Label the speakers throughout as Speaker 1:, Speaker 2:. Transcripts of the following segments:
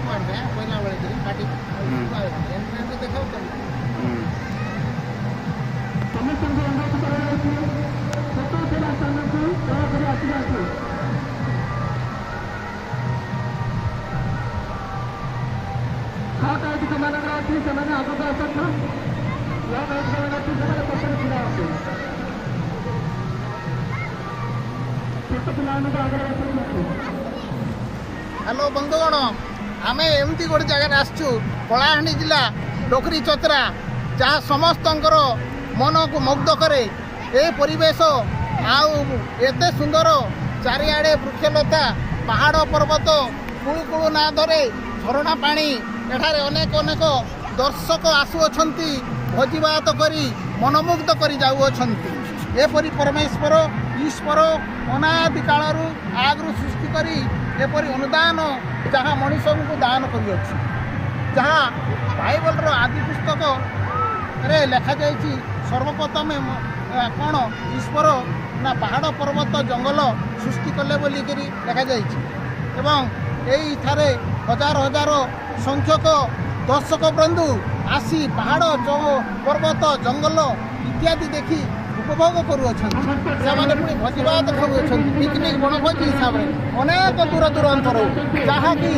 Speaker 1: ಮಾಡ್ದೆ ಕೊಯ್ಲಾ ಬೆಳಿತೀರಿ ಪಾಟಿ ಎಂಟು ದೇखाओ
Speaker 2: ସେମାନେ ଆଗକୁ ଆସନ୍ତୁ ସେମାନେ ପଛରେ ଛିଡ଼ା ହୁଅନ୍ତୁ ଛୋଟ ପିଲାମାନଙ୍କୁ ଆଗରେ ବସନ୍ତୁ।
Speaker 1: ହ୍ୟାଲୋ ବନ୍ଧୁଗଣ, ଆମେ ଏମିତି ଗୋଟେ ଜାଗାରେ ଆସିଛୁ କଳାହାଣ୍ଡି ଜିଲ୍ଲା ଡୋକରୀ ଚତ୍ରା, ଯାହା ସମସ୍ତଙ୍କର ମନକୁ ମୁଗ୍ଧ କରେ। ଏ ପରିବେଶ ଆଉ ଏତେ ସୁନ୍ଦର, ଚାରିଆଡ଼େ ବୃକ୍ଷଲତା, ପାହାଡ଼ ପର୍ବତ, କୁଳୁ କୁଳୁ ନାଦରେ ଝରଣା ପାଣି। ଏଠାରେ ଅନେକ ଅନେକ ଦର୍ଶକ ଆସୁଅଛନ୍ତି, ଭୋଜିଭାତ କରି ମନମୁଗ୍ଧ କରି ଯାଉଅଛନ୍ତି। ଏପରି ପରମେଶ୍ୱର ଈଶ୍ୱର ଅନାଦି କାଳରୁ ଆଗରୁ ସୃଷ୍ଟି କରି ଏପରି ଅନୁଦାନ ଯାହା ମଣିଷଙ୍କୁ ଦାନ କରିଅଛି, ଯାହା ବାଇବଲର ଆଦି ପୁସ୍ତକରେ ଲେଖାଯାଇଛି। ସର୍ବପ୍ରଥମେ କ'ଣ ଈଶ୍ୱର ନା ପାହାଡ଼ ପର୍ବତ ଜଙ୍ଗଲ ସୃଷ୍ଟି କଲେ ବୋଲିକରି ଲେଖାଯାଇଛି। ଏବଂ ଏଇଠାରେ ହଜାର ହଜାର ସଂଖ୍ୟକ ଦର୍ଶକ ବନ୍ଧୁ ଆସି ପାହାଡ଼ ପର୍ବତ ଜଙ୍ଗଲ ଇତ୍ୟାଦି ଦେଖି ଉପଭୋଗ କରୁଅଛନ୍ତି। ସେମାନେ ପୁଣି ଭୋଜିଭାତ ଖାଉଅଛନ୍ତି, ପିକନିକ୍ ବଣଭୋଜି ହିସାବରେ ଅନେକ ଦୂର ଦୂରାନ୍ତରୁ, ଯାହାକି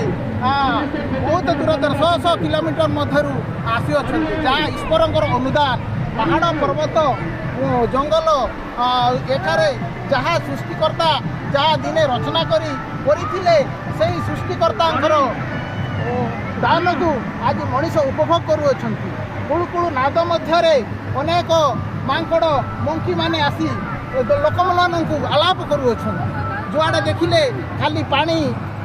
Speaker 1: ବହୁତ ଦୂର ଶହ ଶହ କିଲୋମିଟର ମଧ୍ୟରୁ ଆସିଅଛନ୍ତି। ଯାହା ଈଶ୍ୱରଙ୍କର ଅନୁଦାନ। ପାହାଡ଼ ପର୍ବତ ଜଙ୍ଗଲ ଏଠାରେ ଯାହା ସୃଷ୍ଟିକର୍ତ୍ତା ଯାହା ଦିନେ ରଚନା କରିଥିଲେ, ସେହି ସୃଷ୍ଟିକର୍ତ୍ତାଙ୍କର ଦାନକୁ ଆଜି ମଣିଷ ଉପଭୋଗ କରୁଅଛନ୍ତି। କୁଳୁ କୁଳୁ ନାଦ ମଧ୍ୟରେ ଅନେକ ମାଙ୍କଡ଼ ମଙ୍କିମାନେ ଆସି ଲୋକମାନଙ୍କୁ ଆଲାପ କରୁଅଛନ୍ତି। ଯୁଆଡ଼େ ଦେଖିଲେ ଖାଲି ପାଣି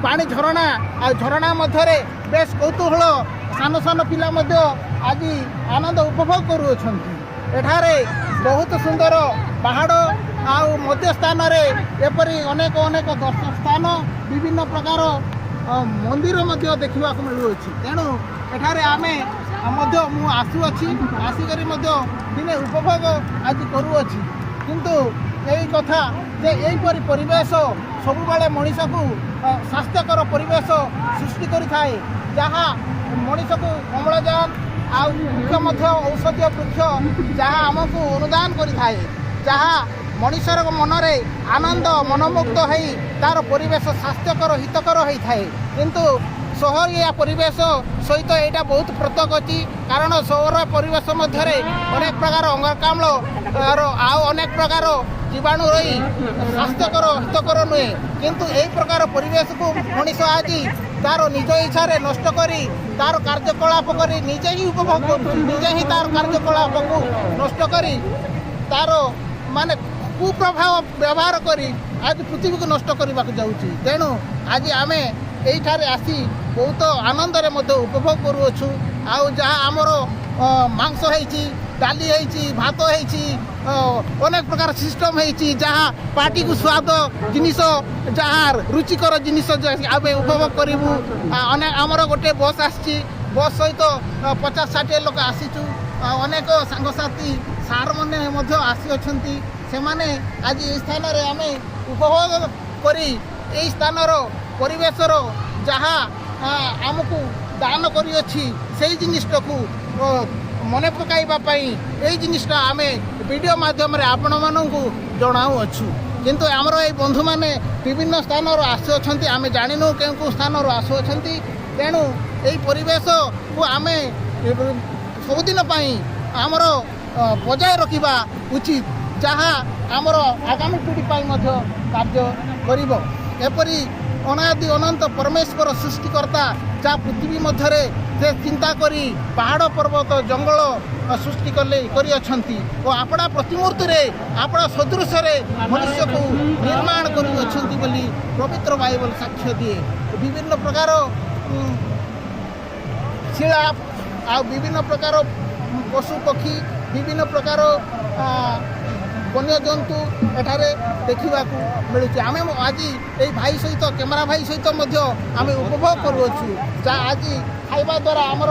Speaker 1: ପାଣି ଝରଣା, ଆଉ ଝରଣା ମଧ୍ୟରେ ବେଶ କୌତୁହଳ, ସାନ ସାନ ପିଲା ମଧ୍ୟ ଆଜି ଆନନ୍ଦ ଉପଭୋଗ କରୁଅଛନ୍ତି। ଏଠାରେ ବହୁତ ସୁନ୍ଦର ପାହାଡ଼ ଆଉ ମଧ୍ୟ ସ୍ଥାନରେ ଏପରି ଅନେକ ଅନେକ ଦର୍ଶନ ସ୍ଥାନ, ବିଭିନ୍ନ ପ୍ରକାର ମନ୍ଦିର ମଧ୍ୟ ଦେଖିବାକୁ ମିଳୁଅଛି। ତେଣୁ ଏଠାରେ ଆମେ ମଧ୍ୟ ମୁଁ ଆସୁଅଛି, ଆସିକରି ମଧ୍ୟ ଦିନେ ଉପଭୋଗ ଆଜି କରୁଅଛି। କିନ୍ତୁ ଏଇ କଥା ଯେ ଏହିପରି ପରିବେଶ ସବୁବେଳେ ମଣିଷକୁ ସ୍ୱାସ୍ଥ୍ୟକର ପରିବେଶ ସୃଷ୍ଟି କରିଥାଏ, ଯାହା ମଣିଷକୁ ଅମ୍ଳଜାନ ଆଉ ବୃକ୍ଷ ମଧ୍ୟ ଔଷଧୀୟ ବୃକ୍ଷ ଯାହା ଆମକୁ ଅନୁଦାନ କରିଥାଏ, ଯାହା ମଣିଷର ମନରେ ଆନନ୍ଦ ମନମୁଗ୍ଧ ହେଇ ତା'ର ପରିବେଶ ସ୍ୱାସ୍ଥ୍ୟକର ହିତକର ହୋଇଥାଏ। କିନ୍ତୁ ସହରିଆ ପରିବେଶ ସହିତ ଏଇଟା ବହୁତ ପୃଥକ ଅଛି, କାରଣ ସହର ପରିବେଶ ମଧ୍ୟରେ ଅନେକ ପ୍ରକାର ଅଙ୍ଗାରକାମ୍ଳ ଆଉ ଅନେକ ପ୍ରକାର ଜୀବାଣୁ ରହି ସ୍ୱାସ୍ଥ୍ୟକର ହିତକର ନୁହେଁ। କିନ୍ତୁ ଏହି ପ୍ରକାର ପରିବେଶକୁ ମଣିଷ ଆଜି ତା'ର ନିଜ ଇଚ୍ଛାରେ ନଷ୍ଟ କରି ତା'ର କାର୍ଯ୍ୟକଳାପ କରି ନିଜେ ହିଁ ଉପଭୋଗ କରୁଛି, ନିଜେ ହିଁ ତା'ର କାର୍ଯ୍ୟକଳାପକୁ ନଷ୍ଟ କରି ତା'ର ମାନେ କୁପ୍ରଭାବ ବ୍ୟବହାର କରି ଆଜି ପୃଥିବୀକୁ ନଷ୍ଟ କରିବାକୁ ଯାଉଛି। ତେଣୁ ଆଜି ଆମେ ଏଇଠାରେ ଆସି ବହୁତ ଆନନ୍ଦରେ ମଧ୍ୟ ଉପଭୋଗ କରୁଅଛୁ। ଆଉ ଯାହା ଆମର ମାଂସ ହେଇଛି, ଡାଲି ହେଇଛି, ଭାତ ହେଇଛି, ଅନେକ ପ୍ରକାର ସିଷ୍ଟମ୍ ହେଇଛି, ଯାହା ପାଟିକୁ ସ୍ୱାଦ ଜିନିଷ, ଯାହା ରୁଚିକର ଜିନିଷ ଆମେ ଉପଭୋଗ କରିବୁ। ଆମର ଗୋଟେ ବସ୍ ଆସିଛି, ବସ୍ ସହିତ 50-60 ଲୋକ ଆସିଛୁ। ଅନେକ ସାଙ୍ଗସାଥି ସାର୍ମାନେ ମଧ୍ୟ ଆସିଅଛନ୍ତି। ସେମାନେ ଆଜି ଏହି ସ୍ଥାନରେ ଆମେ ଉପଭୋଗ କରି ଏହି ସ୍ଥାନର ପରିବେଶର ଯାହା ଆମକୁ ଦାନ କରିଅଛି, ସେଇ ଜିନିଷଟାକୁ ମନେ ପକାଇବା ପାଇଁ ଏଇ ଜିନିଷଟା ଆମେ ଭିଡ଼ିଓ ମାଧ୍ୟମରେ ଆପଣମାନଙ୍କୁ ଜଣାଉଅଛୁ। କିନ୍ତୁ ଆମର ଏଇ ବନ୍ଧୁମାନେ ବିଭିନ୍ନ ସ୍ଥାନରୁ ଆସୁଅଛନ୍ତି, ଆମେ ଜାଣିନୁ କେଉଁ କେଉଁ ସ୍ଥାନରୁ ଆସୁଅଛନ୍ତି। ତେଣୁ ଏହି ପରିବେଶକୁ ଆମେ ସବୁଦିନ ପାଇଁ ଆମର ବଜାୟ ରଖିବା ଉଚିତ, ଯାହା ଆମର ଆଗାମୀ ପିଢ଼ି ପାଇଁ ମଧ୍ୟ କାର୍ଯ୍ୟ କରିବ। ଏପରି ଅନାଦି ଅନନ୍ତ ପରମେଶ୍ୱର ସୃଷ୍ଟିକର୍ତ୍ତା ଯାହା ପୃଥିବୀ ମଧ୍ୟରେ ସେ ଚିନ୍ତା କରି ପାହାଡ଼ ପର୍ବତ ଜଙ୍ଗଲ ସୃଷ୍ଟି କରିଅଛନ୍ତି ଓ ଆପଣା ପ୍ରତିମୂର୍ତ୍ତିରେ ଆପଣା ସଦୃଶରେ ମନୁଷ୍ୟକୁ ନିର୍ମାଣ କରିଅଛନ୍ତି ବୋଲି ପବିତ୍ର ବାଇବଲ ସାକ୍ଷ୍ୟ ଦିଏ। ବିଭିନ୍ନ ପ୍ରକାର ଶିଳା ଆଉ ବିଭିନ୍ନ ପ୍ରକାର ପଶୁ ପକ୍ଷୀ, ବିଭିନ୍ନ ପ୍ରକାର ବନ୍ୟଜନ୍ତୁ ଏଠାରେ ଦେଖିବାକୁ ମିଳୁଛି। ଆମେ ଆଜି ଏଇ ଭାଇ ସହିତ, କ୍ୟାମେରା ଭାଇ ସହିତ ମଧ୍ୟ ଆମେ ଉପଭୋଗ କରୁଅଛୁ। ଯାହା ଆଜି ଖାଇବା ଦ୍ୱାରା ଆମର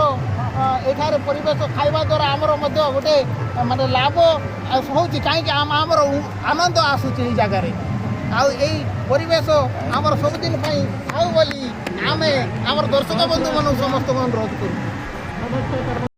Speaker 1: ଏଠାରେ ପରିବେଶ ଖାଇବା ଦ୍ୱାରା ଆମର ମଧ୍ୟ ଗୋଟେ ମାନେ ଲାଭ ହେଉଛି, କାହିଁକି ଆମର ଆନନ୍ଦ ଆସୁଛି ଏଇ ଜାଗାରେ। ଆଉ ଏଇ ପରିବେଶ ଆମର ସବୁଦିନ ପାଇଁ ଥାଉ ବୋଲି ଆମେ ଆମର ଦର୍ଶକ ବନ୍ଧୁମାନଙ୍କୁ ସମସ୍ତଙ୍କୁ ଅନୁରୋଧ କରୁ।
Speaker 2: नमस्ते